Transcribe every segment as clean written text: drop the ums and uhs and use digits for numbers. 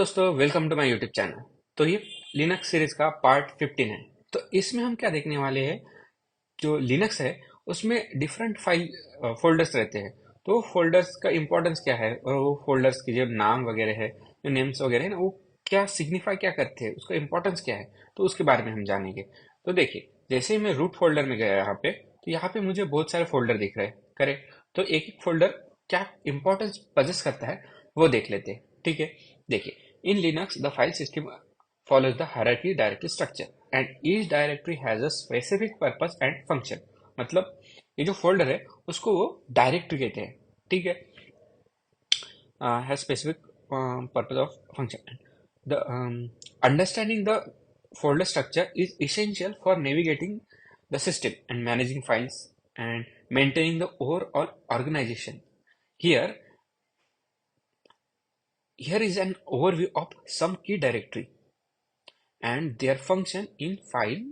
दोस्तों, welcome to my YouTube channel. तो ये लिनक्स सीरीज का पार्ट 15 है। तो इसमें हम क्या देखने वाले हैं, जो लिनक्स है उसमें डिफरेंट फाइल फोल्डर्स रहते हैं। तो फोल्डर्स का इंपॉर्टेंस क्या है और वो फोल्डर्स के जो नाम वगैरह है, जो नेम्स वगैरह है ना, वो क्या सिग्निफाई क्या करते हैं, उसका इंपॉर्टेंस क्या है, तो उसके बारे में हम जानेंगे। तो देखिए, जैसे ही मैं रूट फोल्डर में गया यहाँ पे, तो यहाँ पे मुझे बहुत सारे फोल्डर दिख रहे हैं। करेक्ट। तो एक एक फोल्डर क्या इंपॉर्टेंस पजेस करता है वो देख लेते हैं। ठीक है। देखिए, in Linux, the file system follows the hierarchy directory structure and each directory has a specific purpose and function. मतलब ये जो फोल्डर है उसको वो डायरेक्टरी कहते हैं। ठीक है। has specific purpose of function. The understanding the folder structure is essential for navigating the system and managing files and maintaining the overall organization. Here, here is an overview of some key directory and their function in file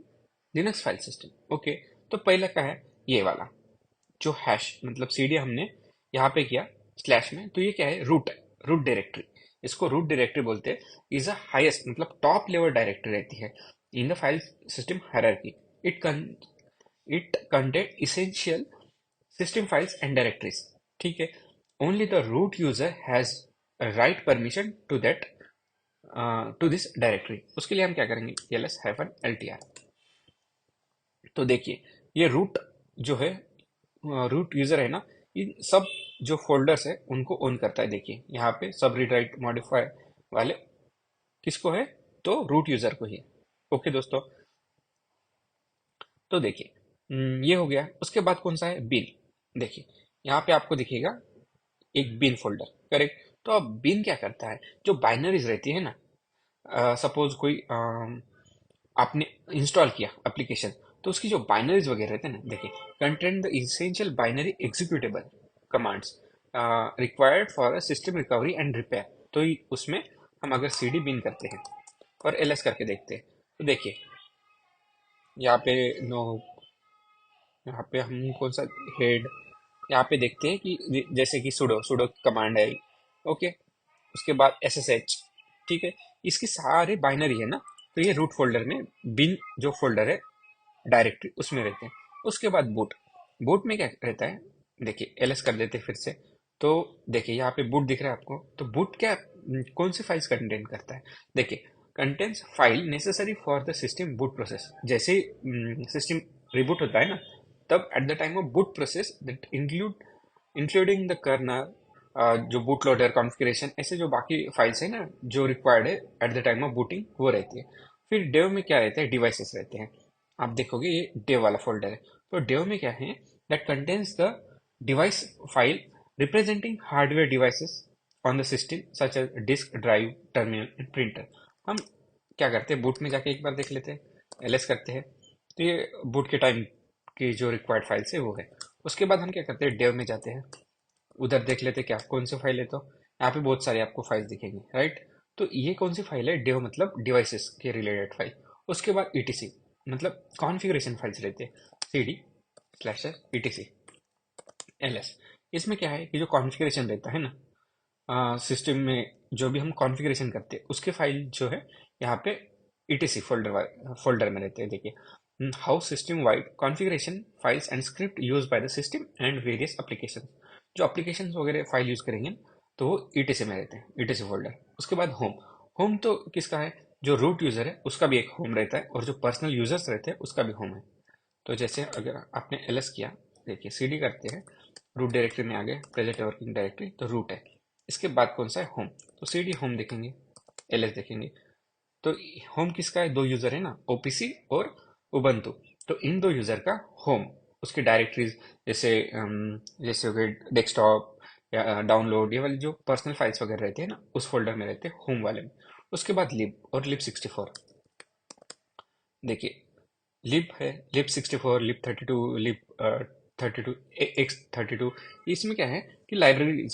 Linux file system. Okay. तो पहला क्या है, ये वाला जो hash मतलब CD हमने यहाँ पे किया स्लैश में, तो ये क्या है, रूट रूट डायरेक्टरी। इसको रूट डायरेक्टरी बोलते हैं। इज अ हाईएस्ट मतलब टॉप लेवल डायरेक्टरी रहती है in the file system hierarchy. It it contain essential system files and directories. ठीक है। Only the root user has write permission to this directory. उसके लिए हम क्या करेंगे, ls-ltr। तो देखिए, ये रूट जो है, रूट यूजर है ना, इन सब जो फोल्डर्स है उनको ओन करता है। देखिए यहाँ पे सब रीड राइट मॉडिफाई वाले किसको है, तो रूट यूजर को ही है। ओके दोस्तों। तो देखिए, ये हो गया। उसके बाद कौन सा है, बिन। देखिए यहाँ पे आपको दिखेगा एक बिन फोल्डर। करेक्ट। तो अब बिन क्या करता है, जो बाइनरीज रहती है ना, सपोज कोई आपने इंस्टॉल किया एप्लीकेशन, तो उसकी जो बाइनरीज वगैरह रहते हैं ना, देखिए, content the essential binary executable commands required for a system recovery and repair. तो उसमें हम अगर सीडी बिन करते हैं और एलएस करके देखते हैं, तो देखिए यहाँ पे नो, यहाँ पे हम कौन सा हेड, यहाँ पे देखते हैं कि जैसे कि सुडो सुडो कमांड है। ओके। उसके बाद SSH। ठीक है। इसकी सारे बाइनरी है ना, तो ये रूट फोल्डर में बिन जो फोल्डर है डायरेक्टरी उसमें रहते हैं। उसके बाद बूट। बूट में क्या रहता है, देखिए एलएस कर देते हैं फिर से। तो देखिए यहाँ पे बूट दिख रहा है आपको। तो बूट क्या, कौन सी फाइल्स कंटेन करता है, देखिए, contains file necessary for the system boot process. जैसे सिस्टम रिबूट होता है ना, तब at the time of boot process that including the kernel, जो बूट लोडर कॉन्फ़िगरेशन, ऐसे जो बाकी फाइल्स है ना जो रिक्वायर्ड है at the time of booting, वो रहती है। फिर डेव में क्या रहता है, डिवाइसेस रहते हैं। आप देखोगे ये डेव वाला फोल्डर है। तो डेव में क्या है, that contains the device file representing hardware devices on the system such as disk drive terminal and printer. हम क्या करते हैं, बूट में जाके एक बार देख लेते हैं, एलएस करते हैं। तो ये बूट के टाइम की जो रिक्वायर्ड फाइल्स है वो है। उसके बाद हम क्या करते हैं, डेव में जाते हैं, उधर देख लेते क्या कौन सी फाइल है। तो यहाँ पे बहुत सारी आपको फाइल्स दिखेंगी, राइट। तो ये कौन सी फाइल है, डेव मतलब डिवाइसेस के रिलेटेड फाइल। उसके बाद ईटीसी मतलब कॉन्फ़िगरेशन फाइल्स रहते हैं, CD/etc एलएस। इसमें क्या है कि जो कॉन्फ़िगरेशन रहता है ना सिस्टम में, जो भी हम कॉन्फ़िगरेशन करते हैं उसके फाइल जो है यहाँ पे ईटीसी फोल्डर में रहते हैं। देखिए, how system wide configuration files and script use by the system and various application. जो एप्लीकेशन वगैरह फाइल यूज करेंगे तो वो ईटीसी में रहते हैं, ईटीसी फोल्डर। उसके बाद होम। होम तो किसका है, जो रूट यूजर है उसका भी एक होम रहता है, और जो पर्सनल यूजर्स रहते हैं उसका भी होम है। तो जैसे अगर आपने एलएस किया, देखिए सीडी करते हैं, रूट डायरेक्टरी में आ गए, प्रेजेंट वर्किंग डायरेक्टरी, तो रूट है। इसके बाद कौन सा है, होम। तो सीडी होम देखेंगे, एलएस देखेंगे। तो होम किसका है, दो यूजर है ना, ओपीसी और उबंटू। तो इन दो यूजर का होम, उसकी डायरेक्टरीज जैसे हो गए डेस्कटॉप या डाउनलोड, ये वाली जो पर्सनल फाइल्स वगैरह रहते हैं ना, उस फोल्डर में रहते हैं, होम वाले में। उसके बाद लिब और लिब 64। देखिए, लिब है, लिब 64, लिब 32, लिब 32, X32। इसमें क्या है कि लाइब्रेरी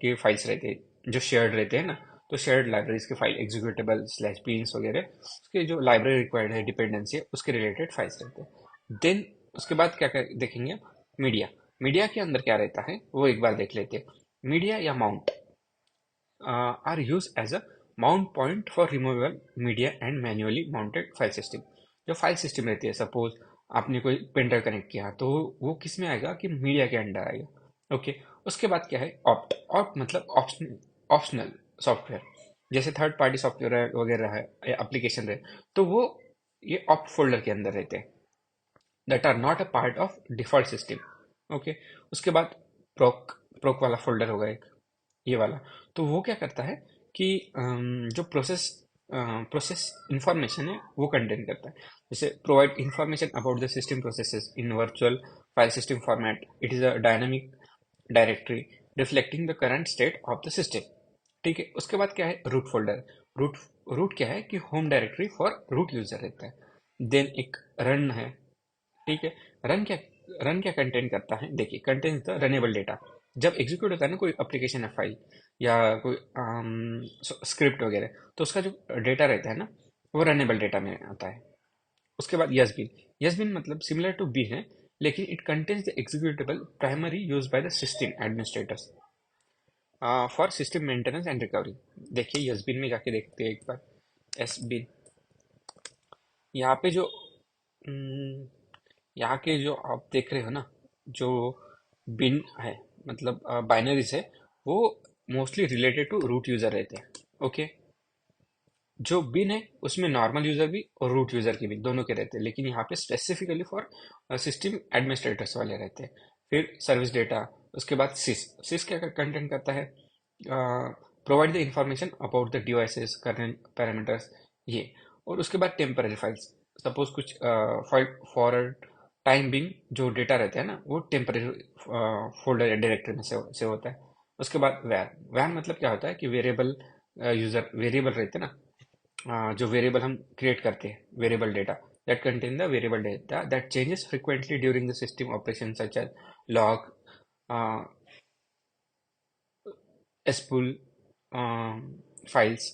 के फाइल्स रहते हैं जो शेयर्ड रहते हैं ना। तो शेयर्ड लाइब्रेरीज के फाइल एग्जीक्यूटेबल स्लैश बीन्स वगैरह, उसके जो लाइब्रेरी रिक्वायर्ड है, डिपेंडेंसी है, उसके रिलेटेड फाइल्स रहते हैं। देन उसके बाद देखेंगे, मीडिया। मीडिया के अंदर क्या रहता है वो एक बार देख लेते हैं। मीडिया या mount are use as a mount point for removable media and manually mounted file system. जो फाइल सिस्टम रहती है, सपोज आपने कोई प्रिंटर कनेक्ट किया तो वो किस में आएगा कि मीडिया के अंडर आएगा। ओके, उसके बाद क्या है, ऑप्ट। ऑप्ट मतलब ऑप्शनल, ऑप्शनल सॉफ्टवेयर, जैसे थर्ड पार्टी सॉफ्टवेयर वगैरह है या एप्लीकेशन रहे, तो वो ये ऑप्ट फोल्डर के अंदर रहते हैं, that are not a part of default system. Okay, उसके बाद प्रोक, प्रोक वाला फोल्डर होगा एक, ये वाला। तो वो क्या करता है कि जो प्रोसेस इंफॉर्मेशन है वो कंटेन करता है, जैसे provide information about the system processes in virtual file system format. It is a dynamic directory reflecting the current state of the system. ठीक है, उसके बाद क्या है, रूट फोल्डर। रूट रूट क्या है कि home directory for root user रहता है। देन एक रन है। ठीक है, रन क्या कंटेन करता है, देखिए, कंटेन्स द रनेबल डेटा। जब एग्जीक्यूट होता है ना कोई एप्लीकेशन या फाइल या कोई स्क्रिप्ट वगैरह, तो उसका जो डेटा रहता है ना, वो रनेबल डेटा में आता है। उसके बाद यस बिन। यस बिन मतलब सिमिलर टू बी है, लेकिन it contains the executable primary use by the system administrators for system maintenance and recovery. देखिए यस बिन में जाके देखते हैं एक बार, एस बिन। यहाँ पे जो हम्म, यहाँ के जो आप देख रहे हो ना, जो बिन है, मतलब बाइनरीज है, वो mostly related to root user रहते हैं। ओके, जो बिन है उसमें नॉर्मल यूजर भी और रूट यूजर की भी दोनों के रहते हैं, लेकिन यहाँ पे स्पेसिफिकली फॉर सिस्टम एडमिनिस्ट्रेटर्स वाले रहते हैं। फिर सर्विस डेटा, उसके बाद सिस। सिस क्या कंटेंट करता है, provide the information about the devices current parameters, ये। और उसके बाद टेम्पररी फाइल्स, सपोज कुछ फॉर टाइम बिंग जो डेटा रहता है ना, वो टेम्पररी फोल्डर या डायरेक्टरी में से होता है। उसके बाद वैर। वैर मतलब क्या होता है कि वेरिएबल यूजर वेरिएबल रहते हैं ना, जो वेरिएबल हम क्रिएट करते हैं, variable data that contain the variable data that changes frequently during the system operation such as log, spool files,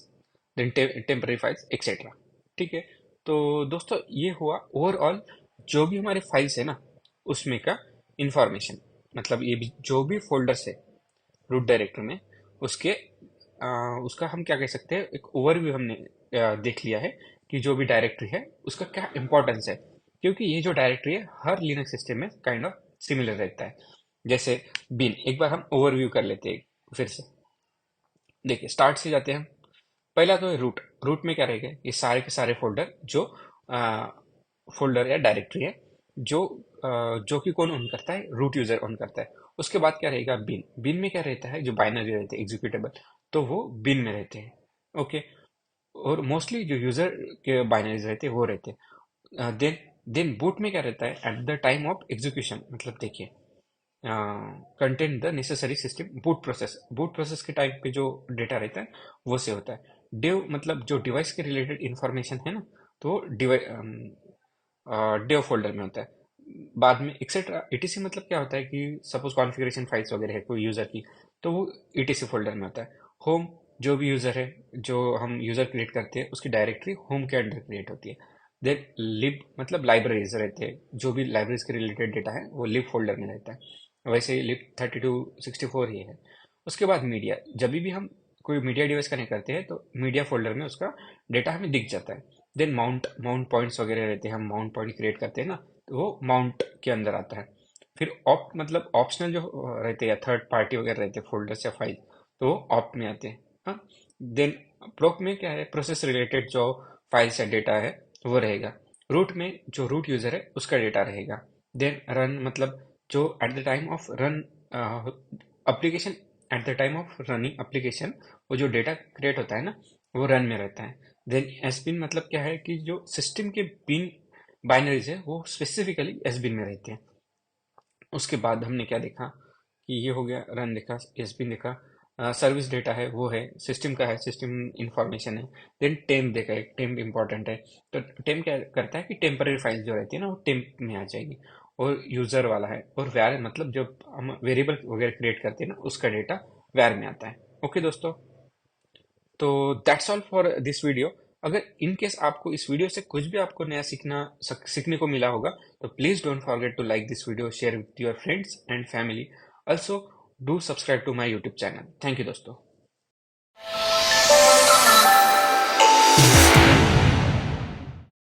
then temporary files etcetera. ठीक है, तो दोस्तों ये हुआ ओवरऑल जो भी हमारे फाइल्स है ना उसमें का इंफॉर्मेशन। मतलब ये भी जो भी फोल्डर्स है रूट डायरेक्टरी में, उसके उसका हम क्या कह सकते हैं, एक ओवरव्यू हमने देख लिया है कि जो भी डायरेक्टरी है उसका क्या इंपॉर्टेंस है, क्योंकि ये जो डायरेक्टरी है हर लिनक्स सिस्टम में काइंड ऑफ सिमिलर रहता है। जैसे बिन, एक बार हम ओवरव्यू कर लेते हैं फिर से। देखिए स्टार्ट से जाते हैं हम। पहला तो है रूट। रूट में क्या रहेगा, ये सारे के सारे फोल्डर जो फोल्डर या डायरेक्टरी है, जो जो कि कौन ऑन करता है, रूट यूजर ऑन करता है। उसके बाद क्या रहेगा, बिन। बिन में क्या रहता है, जो बाइनरी रहते हैं एग्जीक्यूटेबल, तो वो बिन में रहते हैं। ओके, और मोस्टली जो यूजर के बाइनरीज रहते हैं वो रहते हैं। देन देन बूट में क्या रहता है, at the time of execution, मतलब देखिए, content the necessary system boot process. Boot process के टाइप पे जो डेटा रहता है वो से होता है। डेव मतलब जो डिवाइस के रिलेटेड इंफॉर्मेशन है ना, तो डेव फोल्डर में होता है। बाद में एक्सेट्रा ईटीसी मतलब क्या होता है कि सपोज कॉन्फ़िगरेशन फाइल्स वगैरह है कोई यूज़र की, तो वो ईटीसी फोल्डर में होता है। होम, जो भी यूज़र है, जो हम यूज़र क्रिएट करते हैं उसकी डायरेक्टरी होम के अंडर क्रिएट होती है। देन लिब मतलब लाइब्रेरीज रहते हैं, जो भी लाइब्रेरीज के रिलेटेड डेटा है वो लिब फोल्डर में रहता है। वैसे ही लिब 3264 ही है। उसके बाद मीडिया, जब भी हम कोई मीडिया डिवाइस कनेक्ट करते हैं तो मीडिया फोल्डर में उसका डेटा हमें दिख जाता है। देन माउंट, माउंट पॉइंट्स वगैरह रहते हैं, हम माउंट पॉइंट क्रिएट करते हैं ना, तो वो माउंट के अंदर आता है। फिर ऑप्ट मतलब ऑप्शनल जो रहते हैं या थर्ड पार्टी वगैरह रहते हैं फोल्डर्स या फाइल, तो वो ऑप्ट में आते हैं। हाँ, देन प्रोक में क्या है, प्रोसेस रिलेटेड जो फाइल्स या डेटा है वो रहेगा। रूट में जो रूट यूजर है उसका डेटा रहेगा। देन रन मतलब जो eight the time of run application, eight the time of running application, वो जो डेटा क्रिएट होता है ना, वो रन में रहता है। देन एस बिन मतलब क्या है कि जो सिस्टम के बिन बाइनरीज है वो स्पेसिफिकली एस बिन में रहते हैं। उसके बाद हमने क्या देखा कि ये हो गया, रन देखा, एस बिन देखा, सर्विस डेटा है वो है, सिस्टम का है, सिस्टम इंफॉर्मेशन है। देन टेम्प देखा, एक टेम्प इंपॉर्टेंट है। तो टेम्प क्या करता है कि टेम्पररी फाइल जो रहती है ना वो टेम्प में आ जाएगी। और यूजर वाला है, और वैर मतलब जब हम वेरिएबल वगैरह क्रिएट करते हैं ना उसका डेटा वैर में आता है। ओके दोस्तों, तो that's all for this video. अगर इन केस आपको इस वीडियो से कुछ भी आपको नया सीखने को मिला होगा, तो please don't forget to like this video, share with your friends and family. Also do subscribe to my YouTube channel. Thank you दोस्तों।